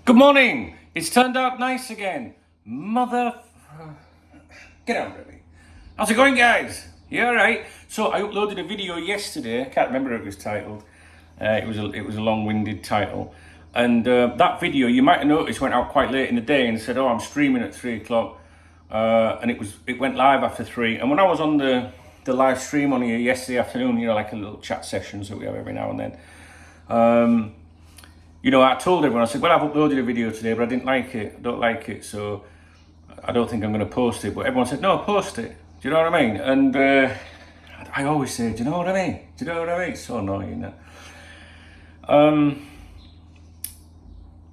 Good morning. It's turned out nice again. Get out of me. How's it going, guys? You alright? So I uploaded a video yesterday. I can't remember what it was titled. It was a long-winded title. And that video, you might have noticed, went out quite late in the day and said, oh, I'm streaming at 3 o'clock. And it went live after 3. And when I was on the live stream on here yesterday afternoon, you know, like a little chat sessions that we have every now and then, you know, I told everyone, I said, well, I've uploaded a video today, but I didn't like it. I don't like it, so I don't think I'm going to post it. But everyone said, no, post it. Do you know what I mean? And I always say, do you know what I mean? Do you know what I mean? It's so annoying.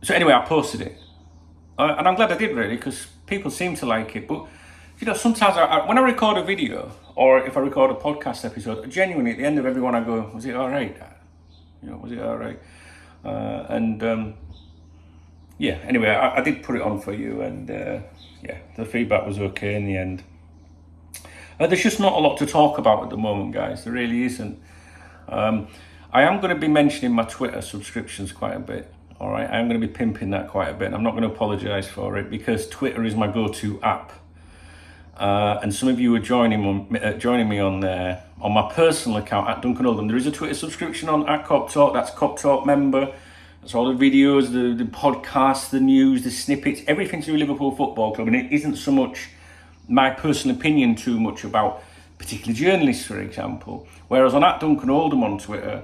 So anyway, I posted it. And I'm glad I did, really, because people seem to like it. But, you know, sometimes when I record a video, or if I record a podcast episode, genuinely, at the end of every one, I go, was it all right? You know, was it all right? Yeah, anyway, I did put it on for you, and yeah, the feedback was okay in the end. There's just not a lot to talk about at the moment, guys. There really isn't. I am going to be mentioning my Twitter subscriptions quite a bit. All right, I am going to be pimping that quite a bit. And I'm not going to apologise for it because Twitter is my go-to app. And some of you are joining me on there on my personal account at Duncan Oldham. There is a Twitter subscription on at KopTalk. That's KopTalk member. That's all the videos, the podcasts, the news, the snippets, everything to do with Liverpool Football Club. And it isn't so much my personal opinion too much about particular journalists, for example. Whereas on at Duncan Oldham on Twitter,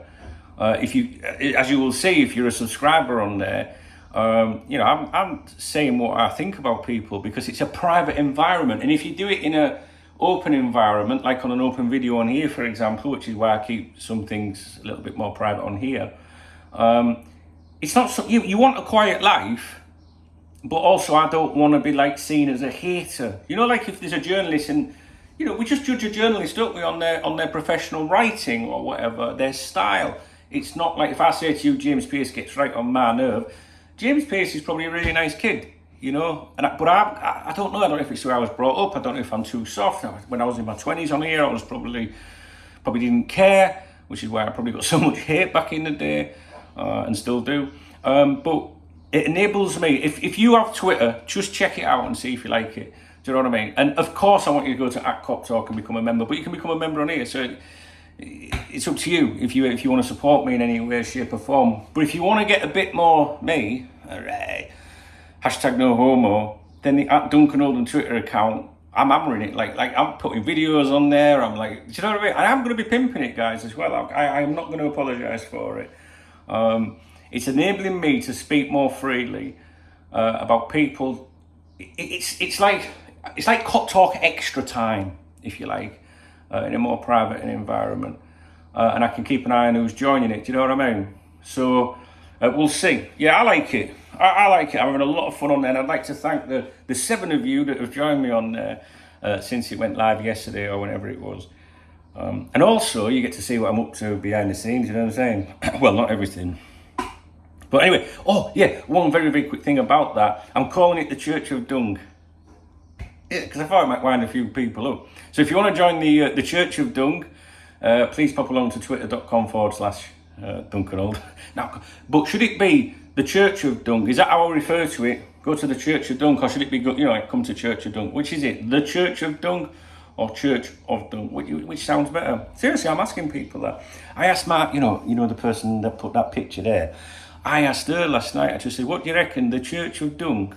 if you, as you will see, if you're a subscriber on there, you know, I'm saying what I think about people because it's a private environment. And if you do it in an open environment, like on an open video on here, for example, which is why I keep some things a little bit more private on here, it's not so, you want a quiet life, but also I don't want to be like seen as a hater. You know, like if there's a journalist and, you know, we just judge a journalist, don't we, on their professional writing or whatever, their style. It's not like if I say to you, James Pearce gets right on my nerve. James Pearce is probably a really nice kid, you know, but I don't know. I don't know if it's where I was brought up. I don't know if I'm too soft. When I was in my 20s on here, I was probably didn't care, which is why I probably got so much hate back in the day, and still do. But it enables me. If you have Twitter, just check it out and see if you like it. Do you know what I mean? And of course, I want you to go to @KopTalk and become a member. But you can become a member on here. So it's up to you if you want to support me in any way, shape or form. But if you want to get a bit more me, alright, #NoHomo, then the @Duncan Oldham Twitter account, I'm hammering it. Like I'm putting videos on there. I'm like, do you know what I mean? I am going to be pimping it, guys, as well. I am not going to apologise for it. It's enabling me to speak more freely about people. It's like KopTalk extra time, if you like, in a more private environment, and I can keep an eye on who's joining it. Do you know what I mean? So we'll see. Yeah, I like it. I like it. I'm having a lot of fun on there, and I'd like to thank the 7 of you that have joined me on there since it went live yesterday or whenever it was. And also, you get to see what I'm up to behind the scenes. You know what I'm saying? Well, not everything. But anyway, oh yeah, one very, very quick thing about that. I'm calling it the Church of Dung. Yeah, because I thought it might wind a few people up. So if you want to join the Church of Dung, please pop along to twitter.com/Duncan Old. Now, but should it be the Church of Dung? Is that how I refer to it? Go to the Church of Dung, or should it be, you know, come to Church of Dung? Which is it? The Church of Dung or Church of Dung? Which sounds better? Seriously, I'm asking people that. I asked Mark, you know the person that put that picture there. I asked her last night, I just said, what do you reckon, the Church of Dung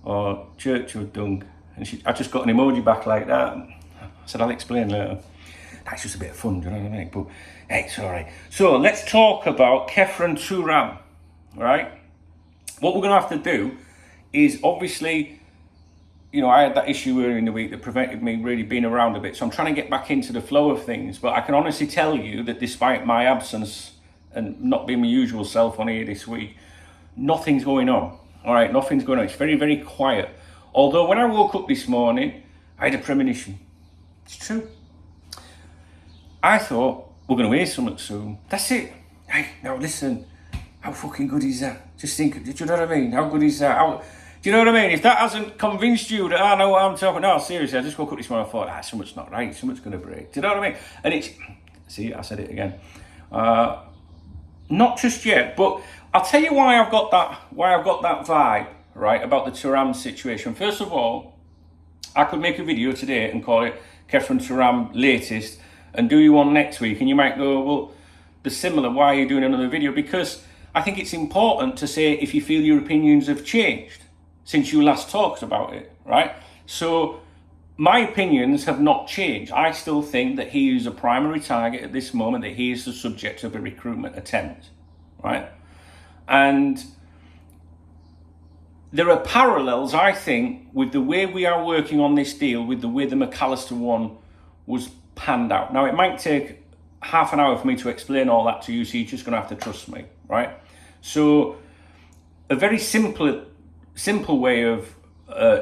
or Church of Dung? And I just got an emoji back like that. I said, I'll explain later. That's just a bit of fun, do you know what I mean? But hey, it's all right. So let's talk about Khephren Thuram, right? What we're going to have to do is obviously, you know, I had that issue earlier in the week that prevented me really being around a bit. So I'm trying to get back into the flow of things. But I can honestly tell you that despite my absence and not being my usual self on here this week, nothing's going on. All right, nothing's going on. It's very, very quiet. Although when I woke up this morning, I had a premonition. It's true. I thought, we're going to hear something soon. That's it. Hey, now listen, how fucking good is that? Just think, do you know what I mean? How good is that? Do you know what I mean? If that hasn't convinced you that I know what I'm talking about, no, seriously, I just woke up this morning and thought, something's not right, something's going to break. Do you know what I mean? And it's, see, I said it again. Not just yet, but I'll tell you why I've got that vibe, right, about the Thuram situation. First of all, I could make a video today and call it Khephren Thuram latest and do you one next week, and you might go, well, they're similar, why are you doing another video? Because I think it's important to say if you feel your opinions have changed since you last talked about it, right? So my opinions have not changed. I still think that he is a primary target at this moment, that he is the subject of a recruitment attempt, right? And there are parallels, I think, with the way we are working on this deal, with the way the McAllister one was panned out. Now, it might take half an hour for me to explain all that to you, so you're just going to have to trust me, right? So a very simple way of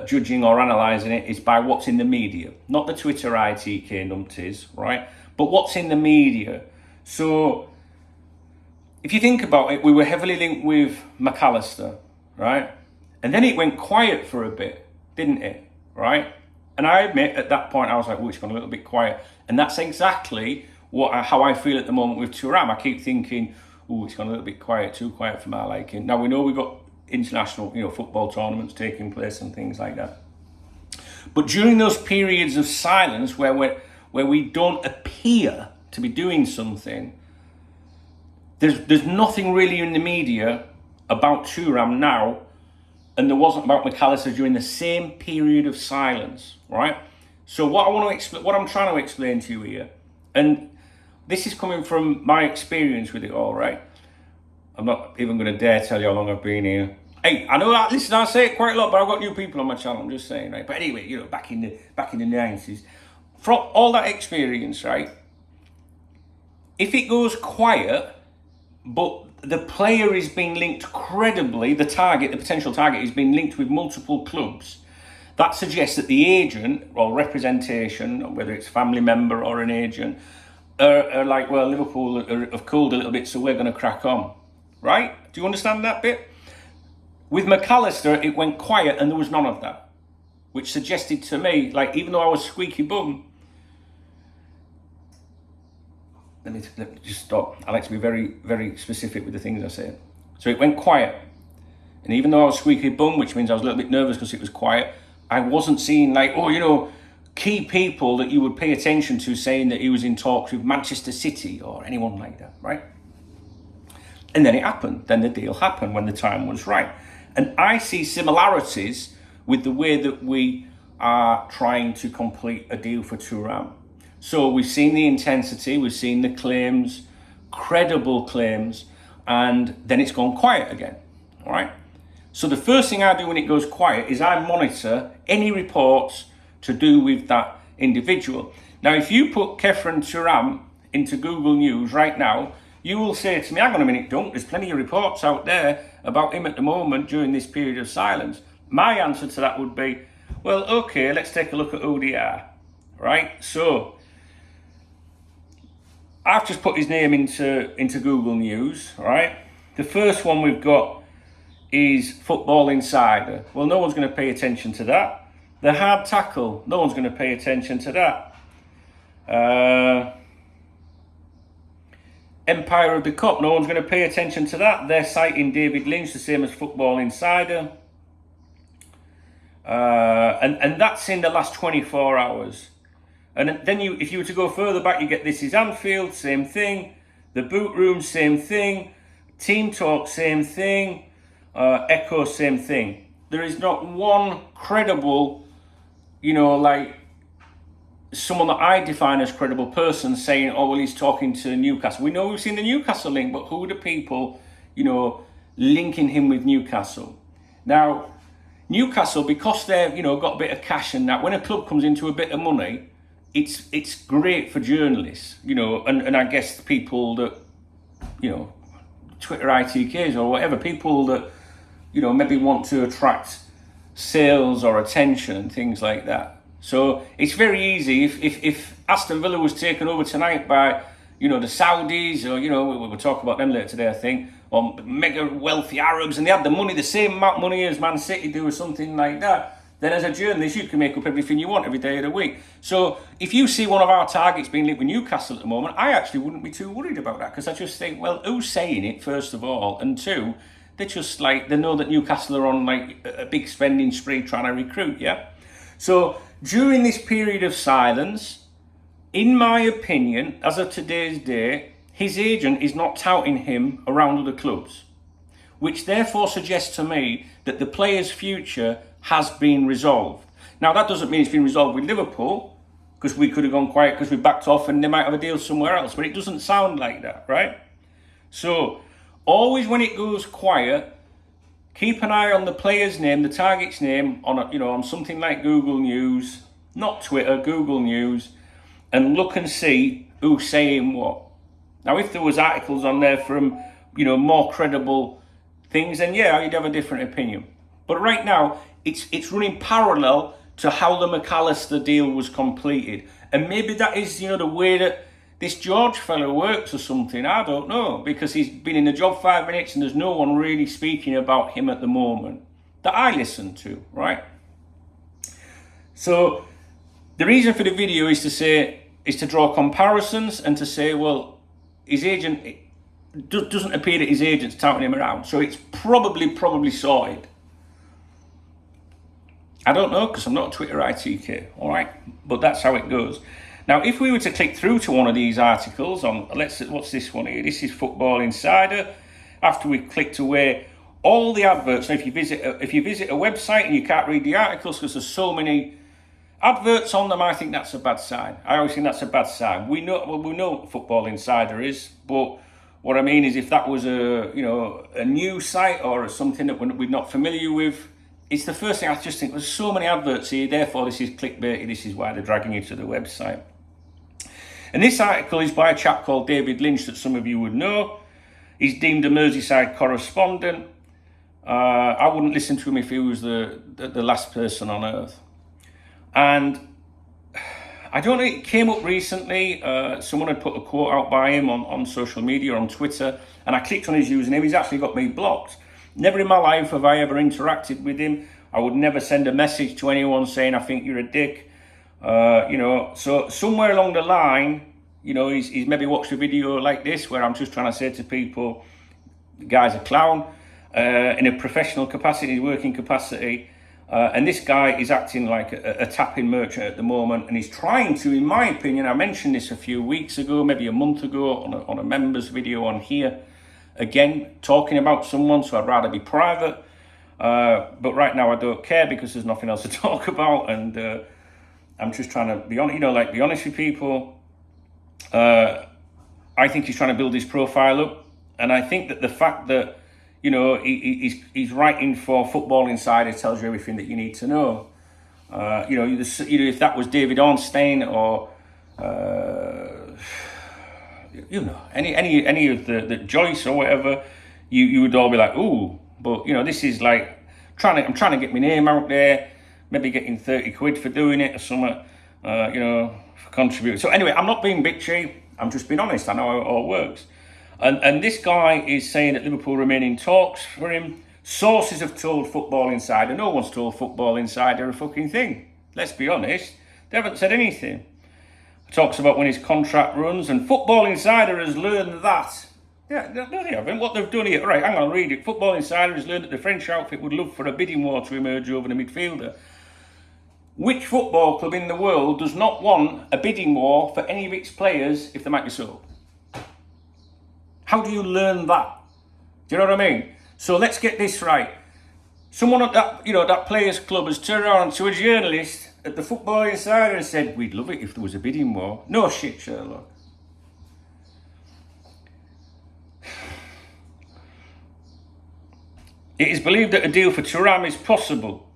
judging or analysing it is by what's in the media, not the Twitter ITK numpties, right? But what's in the media. So if you think about it, we were heavily linked with McAllister, right? And then it went quiet for a bit, didn't it? Right? And I admit at that point I was like, oh, it's gone a little bit quiet. And that's exactly how I feel at the moment with Thuram. I keep thinking, oh, it's gone a little bit quiet, too quiet for my liking. Now we know we've got international, football tournaments taking place and things like that. But during those periods of silence where we don't appear to be doing something, there's nothing really in the media about Thuram now, and there wasn't about McAllister during the same period of silence, right? So what I'm trying to explain to you here, and this is coming from my experience with it all, right? I'm not even going to dare tell you how long I've been here. Hey, I know that. Listen, I say it quite a lot, but I've got new people on my channel. I'm just saying, right? But anyway, back in the 90s, from all that experience, right? If it goes quiet, but the player is being linked credibly, the potential target is being linked with multiple clubs, that suggests that the agent or representation, whether it's a family member or an agent, are like, well, Liverpool have cooled a little bit, so we're going to crack on, right? Do you understand that bit? With McAllister, it went quiet and there was none of that, which suggested to me, like, even though I was squeaky bum, let me just stop. I like to be very, very specific with the things I say. So it went quiet. And even though I was squeaky bum, which means I was a little bit nervous because it was quiet, I wasn't seeing like, key people that you would pay attention to saying that he was in talks with Manchester City or anyone like that, right? And then it happened. Then the deal happened when the time was right. And I see similarities with the way that we are trying to complete a deal for Thuram. So we've seen the intensity, we've seen the claims, credible claims, and then it's gone quiet again, all right? So the first thing I do when it goes quiet is I monitor any reports to do with that individual. Now, if you put Khephren Thuram into Google News right now, you will say to me, hang on a minute, Dunk, there's plenty of reports out there about him at the moment during this period of silence. My answer to that would be, well, okay, let's take a look at ODR, right? So I've just put his name into Google News, right? The first one we've got is Football Insider. Well, no one's going to pay attention to that. The hard tackle, no one's going to pay attention to that. Empire of the Cup, no one's going to pay attention to that. They're citing David Lynch, the same as Football Insider. And that's in the last 24 hours. And then if you were to go further back, you get This Is Anfield, same thing. The Boot Room, same thing. Team Talk, same thing. Echo, same thing. There is not one credible, like someone that I define as credible person saying, oh, well, he's talking to Newcastle. We know we've seen the Newcastle link, but who are the people, linking him with Newcastle? Now, Newcastle, because they've, got a bit of cash and that, when a club comes into a bit of money, it's great for journalists, and I guess people that, Twitter ITKs or whatever, people that, maybe want to attract sales or attention and things like that. So it's very easy if Aston Villa was taken over tonight by, the Saudis, or, we'll talk about them later today, I think, or mega wealthy Arabs, and they had the money, the same amount of money as Man City do or something like that, then as a journalist, you can make up everything you want every day of the week. So if you see one of our targets being linked with Newcastle at the moment, I actually wouldn't be too worried about that, because I just think, well, who's saying it, first of all? And two, they're just like, they know that Newcastle are on like a big spending spree trying to recruit, yeah? So during this period of silence, in my opinion, as of today's day, his agent is not touting him around other clubs, which therefore suggests to me that the player's future has been resolved. Now, that doesn't mean it's been resolved with Liverpool, because we could have gone quiet because we backed off and they might have a deal somewhere else, but it doesn't sound like that, right? So, always when it goes quiet, keep an eye on the player's name, the target's name, on on something like Google News, not Twitter, Google News, and look and see who's saying what. Now, if there was articles on there from, more credible things, then yeah, you'd have a different opinion. But right now, it's running parallel to how the McAllister deal was completed. And maybe that is, the way that this George fellow works or something. I don't know, because he's been in the job 5 minutes and there's no one really speaking about him at the moment that I listen to, right? So the reason for the video is to draw comparisons and to say, well, his agent, it doesn't appear that his agent's touting him around. So it's probably sorted. I don't know, because I'm not a Twitter ITK, all right? But that's how it goes. Now, if we were to click through to one of these articles on, what's this one here? This is Football Insider. After we've clicked away all the adverts, now if you visit a website and you can't read the articles because there's so many adverts on them, I think that's a bad sign. I always think that's a bad sign. We know what Football Insider is, but what I mean is, if that was a new site or something that we're not familiar with, it's the first thing I just think, there's so many adverts here, therefore this is clickbaity, this is why they're dragging you to the website. And this article is by a chap called David Lynch that some of you would know. He's deemed a Merseyside correspondent. I wouldn't listen to him if he was the last person on earth. And I don't know, it came up recently, someone had put a quote out by him on social media, on Twitter, and I clicked on his username. He's actually got me blocked. Never in my life have I ever interacted with him. I would never send a message to anyone saying, I think you're a dick. So somewhere along the line, he's maybe watched a video like this where I'm just trying to say to people, the guy's a clown, in a professional capacity, working capacity. And this guy is acting like a tapping merchant at the moment, and he's trying to, in my opinion, I mentioned this a few weeks ago, maybe a month ago, on a members video on here, again, talking about someone, so I'd rather be private. But right now I don't care, because there's nothing else to talk about, and I'm just trying to be honest, be honest with people. I think he's trying to build his profile up, and I think that the fact that he's writing for Football Insider tells you everything that you need to know. If that was David Ornstein or any of the Joyce or whatever, you would all be like, ooh. But this is like I'm trying to get my name out there, maybe getting 30 quid for doing it or something, for contributing. So anyway, I'm not being bitchy. I'm just being honest. I know how it all works. And this guy is saying that Liverpool remain in talks for him. Sources have told Football Insider. No one's told Football Insider a fucking thing. Let's be honest. They haven't said anything. It talks about when his contract runs, and Football Insider has learned that. Yeah, no, they haven't. What they've done here, right, hang on, read it. Football Insider has learned that the French outfit would love for a bidding war to emerge over the midfielder. Which football club in the world does not want a bidding war for any of its players if they might be sold? How do you learn that? Do you know what I mean? So let's get this right. Someone at that players' club has turned around to a journalist at the Football Insider and said, we'd love it if there was a bidding war. No shit, Sherlock. It is believed that a deal for Thuram is possible.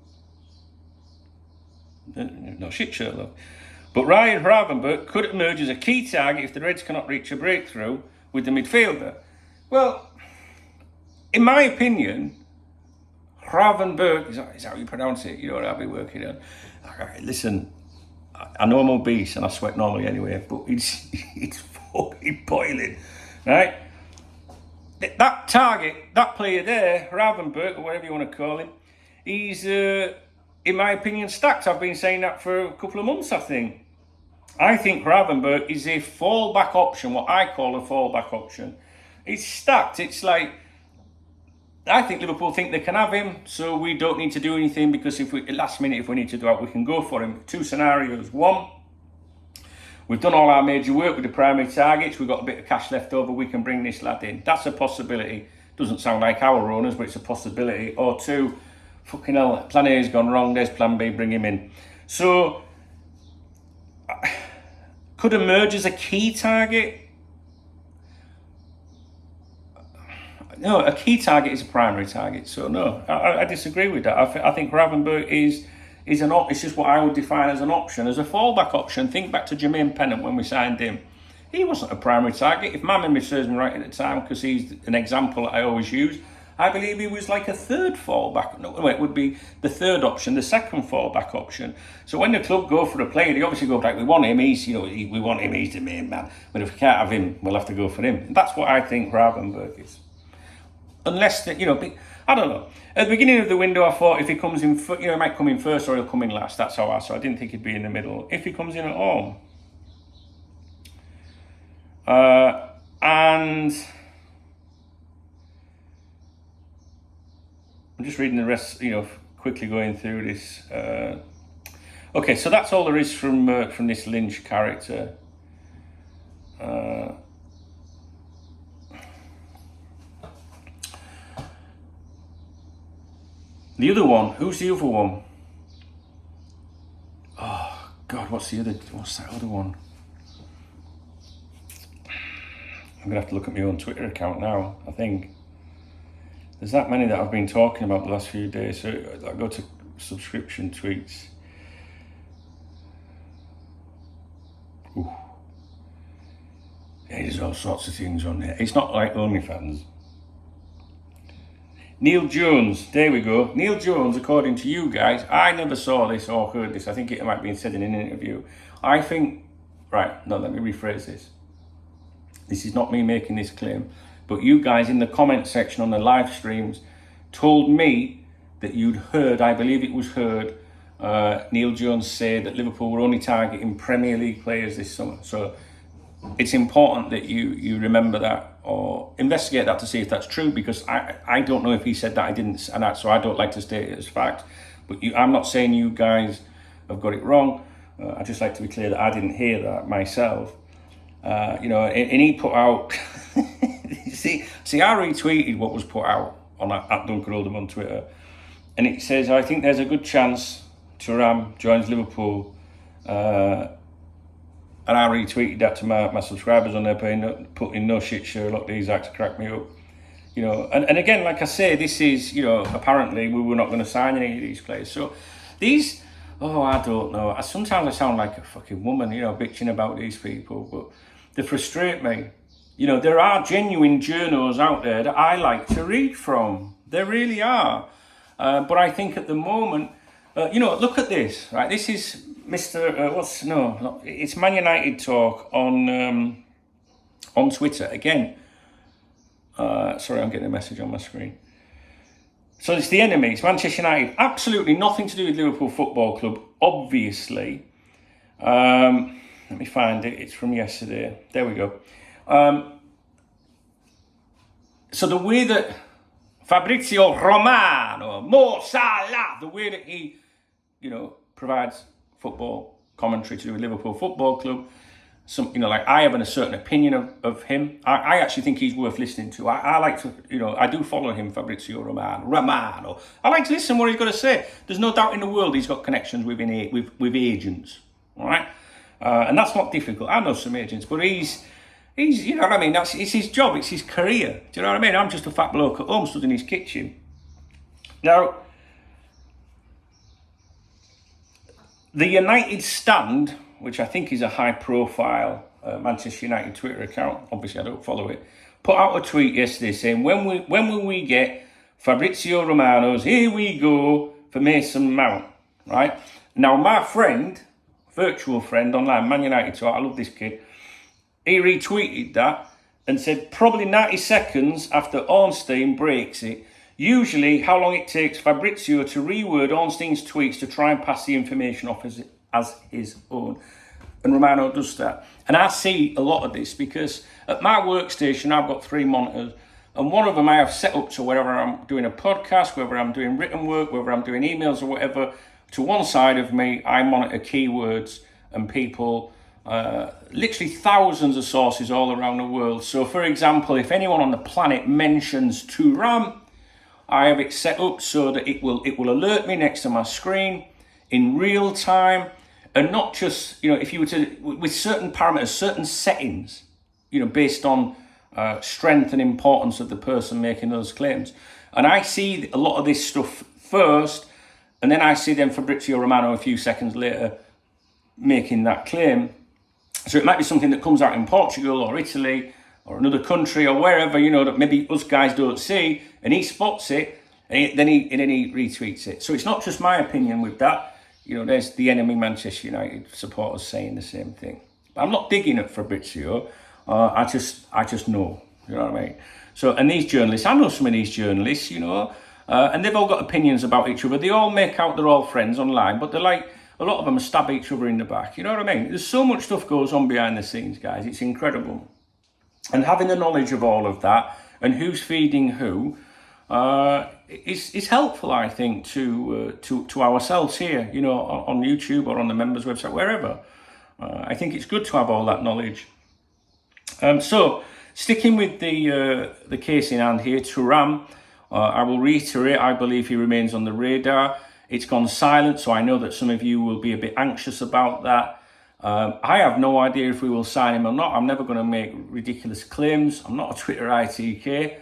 No shit, Sherlock. But Ryan Gravenberch could emerge as a key target if the Reds cannot reach a breakthrough with the midfielder. Well, in my opinion, Gravenberch, is that how you pronounce it? You know what I'll be working on. Right, listen, I know I'm obese and I sweat normally anyway, but it's fucking boiling, right? That target, that player there, Gravenberch, or whatever you want to call him, he's in my opinion, stacked. I've been saying that for a couple of months, I think. I think Gravenberch is a fallback option, what I call a fallback option. It's stacked. It's like, I think Liverpool think they can have him, so we don't need to do anything, because if we, last minute, if we need to do it, we can go for him. Two scenarios. One, we've done all our major work with the primary targets. We've got a bit of cash left over. We can bring this lad in. That's a possibility. Doesn't sound like our owners, but it's a possibility. Or two, fucking hell, plan A has gone wrong. There's plan B, bring him in. So, could emerge as a key target. No, a key target is a primary target. So no, I disagree with that. I think Gravenberch is an option. It's just what I would define as an option, as a fallback option. Think back to Jermaine Pennant when we signed him. He wasn't a primary target. If my memory serves me right at the time, because he's an example that I always use, I believe he was like a third fallback. No, it would be the third option, the second fallback option. So when the club go for a player, they obviously go like, we want him. He's, we want him. He's the main man. But if we can't have him, we'll have to go for him. And that's what I think Gravenberch is. Unless, I don't know. At the beginning of the window, I thought if he comes in, he might come in first or he'll come in last. That's how I saw. I didn't think he'd be in the middle. If he comes in at all. And I'm just reading the rest, quickly going through this. Okay, so that's all there is from this Lynch character. The other one, who's the other one? Oh God, what's that other one? I'm gonna have to look at my own Twitter account now. I think there's that many that I've been talking about the last few days. So I go to subscription tweets. Ooh. Yeah, there's all sorts of things on there. It's not like OnlyFans. Neil Jones, there we go. Neil Jones, according to you guys, I never saw this or heard this. I think it might have been said in an interview. I think, right, no, let me rephrase this. This is not me making this claim, but you guys in the comment section on the live streams told me that you'd heard, I believe it was heard, Neil Jones say that Liverpool were only targeting Premier League players this summer. So it's important that you remember that or investigate that to see if that's true, because I don't know if he said that. I didn't, so I don't like to state it as fact. But I'm not saying you guys have got it wrong. I just like to be clear that I didn't hear that myself. And he put out. see, I retweeted what was put out on at Duncan Oldham on Twitter, and it says, I think there's a good chance Thuram joins Liverpool. And I retweeted that to my subscribers on there, putting no shit Sherlock, these acts crack me up. And again, like I say, this is, apparently we were not going to sign any of these players. So these, I don't know. Sometimes I sound like a fucking woman, bitching about these people, but they frustrate me. There are genuine journos out there that I like to read from. There really are. But I think at the moment, look at this, right? This is Mr. It's Man United talk on Twitter again. Sorry, I'm getting a message on my screen. So it's the enemy. It's Manchester United. Absolutely nothing to do with Liverpool Football Club, obviously. Let me find it. It's from yesterday. There we go. So the way that Fabrizio Romano, Mo Salah, the way that he, provides football commentary to do with Liverpool Football Club, like I have a certain opinion of him. I actually think he's worth listening to. I like to, I do follow him, Fabrizio Romano. I like to listen to what he's got to say. There's no doubt in the world he's got connections with agents, all right? And that's not difficult. I know some agents, but he's it's his job, it's his career. Do you know what I mean? I'm just a fat bloke at home stood in his kitchen. Now, the United Stand, which I think is a high-profile Manchester United Twitter account, obviously I don't follow it, put out a tweet yesterday saying, when will we get Fabrizio Romano's "Here we go" for Mason Mount, right? Now, my friend, virtual friend online, Man United talk, I love this kid, he retweeted that and said probably 90 seconds after Ornstein breaks it, Usually how long it takes Fabrizio to reword Ornstein's tweets to try and pass the information off as his own. And Romano does that. And I see a lot of this because at my workstation, I've got 3 monitors. And one of them I have set up to wherever I'm doing a podcast, whether I'm doing written work, whether I'm doing emails or whatever. To one side of me, I monitor keywords and people, literally thousands of sources all around the world. So for example, if anyone on the planet mentions Thuram, I have it set up so that it will alert me next to my screen in real time. And not just, if you were to, with certain parameters, certain settings, based on strength and importance of the person making those claims. And I see a lot of this stuff first, and then I see then Fabrizio Romano a few seconds later making that claim. So it might be something that comes out in Portugal or Italy or another country or wherever, that maybe us guys don't see, and he spots it, and then he retweets it. So it's not just my opinion with that. There's the enemy Manchester United supporters saying the same thing. But I'm not digging at Fabrizio. I just know. You know what I mean? So, and these journalists, I know some of these journalists, and they've all got opinions about each other. They all make out they're all friends online, but they're like, a lot of them stab each other in the back. You know what I mean? There's so much stuff goes on behind the scenes, guys. It's incredible. And having the knowledge of all of that and who's feeding who, is helpful, I think, to ourselves here, on YouTube or on the members' website, wherever. I think it's good to have all that knowledge. So, sticking with the case in hand here, Thuram, I will reiterate, I believe he remains on the radar. It's gone silent, so I know that some of you will be a bit anxious about that. I have no idea if we will sign him or not. I'm never going to make ridiculous claims. I'm not a Twitter ITK.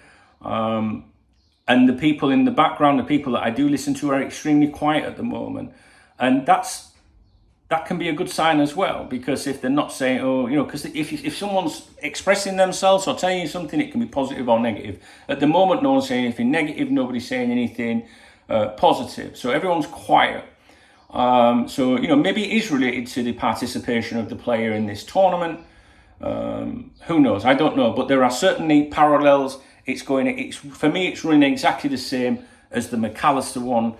And the people in the background, the people that I do listen to, are extremely quiet at the moment. And that can be a good sign as well, because if they're not saying, because if someone's expressing themselves or telling you something, it can be positive or negative. At the moment, no one's saying anything negative, nobody's saying anything positive. So everyone's quiet. So, maybe it is related to the participation of the player in this tournament. Who knows? I don't know. But there are certainly parallels. For me, it's running exactly the same as the McAllister one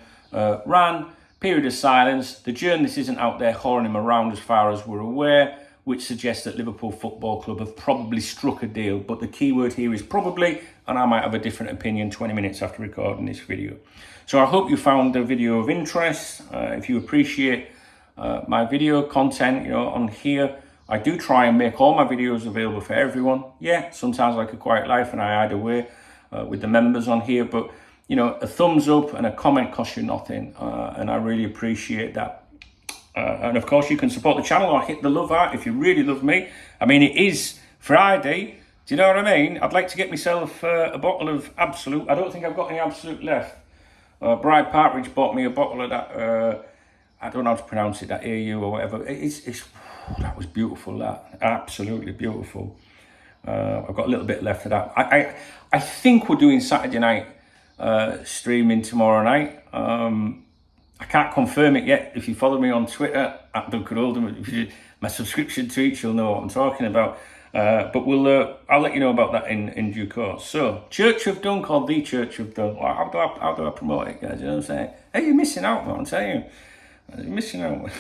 ran. Period of silence. The journalist isn't out there whoring him around as far as we're aware, which suggests that Liverpool Football Club have probably struck a deal. But the key word here is probably, and I might have a different opinion 20 minutes after recording this video. So I hope you found the video of interest. If you appreciate my video content, on here, I do try and make all my videos available for everyone. Yeah, sometimes like A Quiet Life and I hide away with the members on here, but a thumbs up and a comment costs you nothing, and I really appreciate that. And of course, you can support the channel or hit the love heart if you really love me. I mean, it is Friday. Do you know what I mean? I'd like to get myself a bottle of Absolute. I don't think I've got any Absolute left. Bride Partridge bought me a bottle of that. I don't know how to pronounce it, that AU or whatever. That was beautiful, that. Absolutely beautiful. I've got a little bit left of that. I think we're doing Saturday night streaming tomorrow night. I can't confirm it yet. If you follow me on Twitter, at Duncan Oldham, my subscription to each, you'll know what I'm talking about. But I'll let you know about that in due course. So, Church of Dunk or The Church of Dunk? How do I promote it, guys? You know what I'm saying? Hey, you're missing out, man, I'm telling you. You're missing out.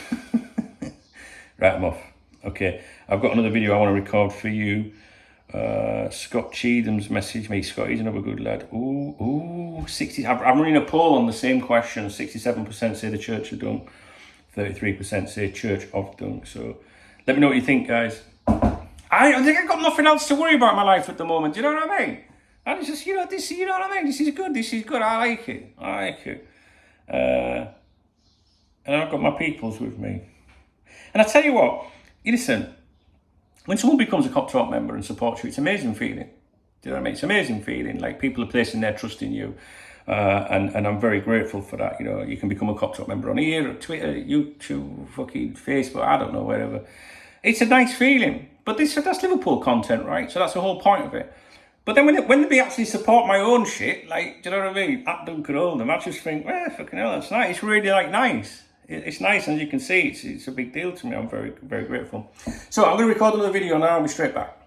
Right, I'm off. Okay, I've got another video I want to record for you. Scott Cheatham's messaged me. Scott, he's another good lad. Ooh, 60. I'm running a poll on the same question. 67% say the Church of Dunk. 33% say Church of Dunk. So let me know what you think, guys. I think I've got nothing else to worry about in my life at the moment. Do you know what I mean? And it's just, this, you know what I mean? This is good. I like it. And I've got my peoples with me. And I tell you what, listen, when someone becomes a KopTalk member and supports you, it's an amazing feeling. Do you know what I mean? It's an amazing feeling. Like, people are placing their trust in you. And I'm very grateful for that. You can become a KopTalk member on here, Twitter, YouTube, fucking Facebook, I don't know, wherever. It's a nice feeling. But that's Liverpool content, right? So that's the whole point of it. But then when they actually support my own shit, like, do you know what I mean? At Duncan Oldham, I just think, well, fucking hell, that's nice. It's really, nice. It's nice, and as you can see, it's a big deal to me. I'm very, very grateful. So I'm going to record another video now. I'll be straight back.